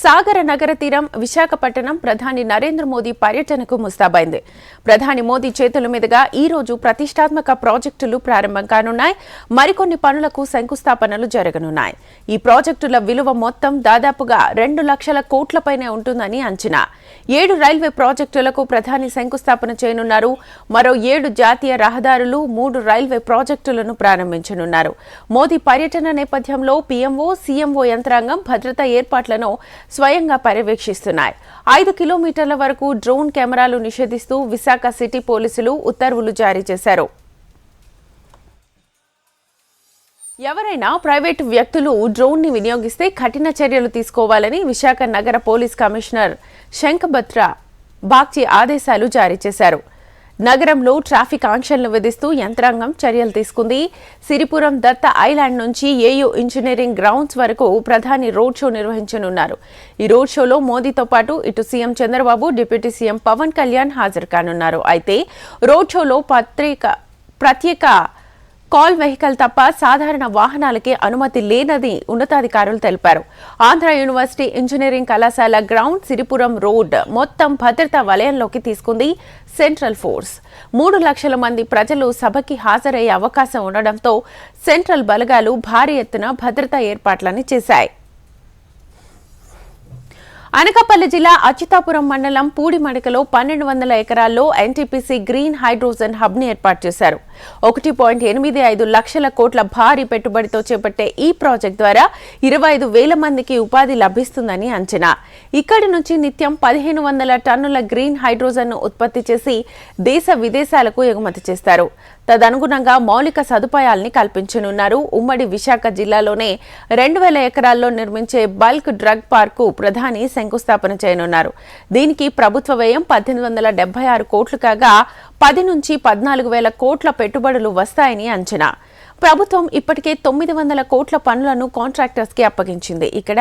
సాగర నగర తీరం విశాఖపట్నం ప్రధాని నరేంద్ర మోదీ పర్యటనకు ముస్తాబైంది. ప్రధాని మోదీ చేతుల మీదుగా ఈ రోజు ప్రతిష్టాత్మక ప్రాజెక్టులు ప్రారంభం కానున్నాయి. మరికొన్ని పనులకు శంకుస్థాపనలు జరగనున్నాయి. ఈ ప్రాజెక్టుల విలువ మొత్తం దాదాపుగా 2 లక్షల కోట్లపైనే ఉంటుందని అంచనా. 7 రైల్వే ప్రాజెక్టులకు ప్రధాని శంకుస్థాపన చేయనున్నారు. మరో 7 జాతీయ రహదారులు, 3 రైల్వే ప్రాజెక్టులను ప్రారంభించనున్నారు. మోదీ పర్యటన నేపథ్యంలో పీఎంఓ, సీఎంఓ యంత్రాంగం భద్రతా ఏర్పాట్లను స్వయంగా పర్యవేక్షిస్తున్నాయి. 5 కిలోమీటర్ల వరకు డ్రోన్ కెమెరాలు నిషేధిస్తూ విశాఖ సిటీ పోలీసులు ఉత్తర్వులు జారీ చేశారు. ఎవరైనా ప్రైవేటు వ్యక్తులు డ్రోన్ ని వినియోగిస్తే కఠిన చర్యలు తీసుకోవాలని విశాఖ నగర పోలీస్ కమిషనర్ శంఖబత్రా బాగ్చి ఆదేశాలు జారీ చేశారు. నగరంలో ట్రాఫిక్ ఆంక్షలను విధిస్తూ యంత్రాంగం చర్యలు తీసుకుంది. సిరిపురం దత్త ఐలాండ్ నుంచి ఏయూ ఇంజనీరింగ్ గ్రౌండ్స్ వరకు ప్రధాని రోడ్ షో నిర్వహించనున్నారు. ఈ రోడ్ షోలో మోదీతో పాటు ఇటు CM Chandrababu, deputy CM Pawan Kalyan హాజరు కానున్నారు. అయితే రోడ్ షోలో ప్రత్యేక కాల్ వెహికల్ తప్ప సాధారణ వాహనాలకే అనుమతి లేదని ఉన్నతాధికారులు తెలిపారు. ఆంధ్ర యూనివర్సిటీ ఇంజనీరింగ్ కళాశాల గ్రౌండ్, సిరిపురం రోడ్ మొత్తం భద్రతా వలయంలోకి తీసుకుంది సెంట్రల్ ఫోర్స్. 3 లక్షల మంది ప్రజలు సభకి హాజరయ్యే అవకాశం ఉండడంతో సెంట్రల్ బలగాలు భారీ ఎత్తున భద్రతా ఏర్పాట్లని చేశాయి. అనకాపల్లి జిల్లా అచ్యుతాపురం మండలం పూడిమడకలో 1200 ఎకరాల్లో ఎన్టీపీసీ గ్రీన్ హైడ్రోజన్ హబ్ ని ఏర్పాటు చేశారు. 1.85 లక్షల కోట్ల భారీ పెట్టుబడితో చేపట్టే ఈ ప్రాజెక్టు ద్వారా 25,000 మందికి ఉపాధి లభిస్తుందని అంచనా. ఇక్కడి నుంచి నిత్యం 1500 టన్నుల గ్రీన్ హైడ్రోజన్ ను ఉత్పత్తి చేసి దేశ విదేశాలకు ఎగుమతి చేస్తారు. తదనుగుణంగా మౌలిక సదుపాయాల్ని కల్పించనున్నారు. ఉమ్మడి విశాఖ జిల్లాలోనే 2000 ఎకరాల్లో నిర్మించే బల్క్ డ్రగ్ పార్కు ప్రధాని శంకుస్థాపన చేయనున్నారు. దీనికి ప్రభుత్వ వ్యయం 1876 కోట్లు కాగా 10 నుంచి 14,000 కోట్ల పెట్టుబడులు వస్తాయని అంచనా. ప్రభుత్వం ఇప్పటికే 900 కోట్ల పనులను కాంట్రాక్టర్స్ కి అప్పగించింది. ఇక్కడ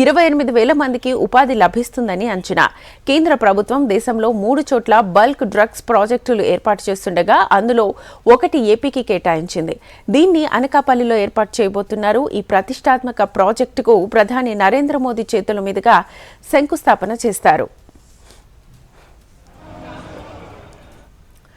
28,000 మందికి ఉపాధి లభిస్తుందని అంచనా. కేంద్ర ప్రభుత్వం దేశంలో 3 చోట్ల బల్క్ డ్రగ్స్ ప్రాజెక్టులు ఏర్పాటు చేస్తుండగా అందులో ఒకటి ఏపీకి కేటాయించింది. దీన్ని అనకాపల్లిలో ఏర్పాటు చేయబోతున్నారు. ఈ ప్రతిష్టాత్మక ప్రాజెక్టుకు ప్రధాని నరేంద్ర మోదీ చేతుల మీదుగా శంకుస్థాపన చేస్తారు.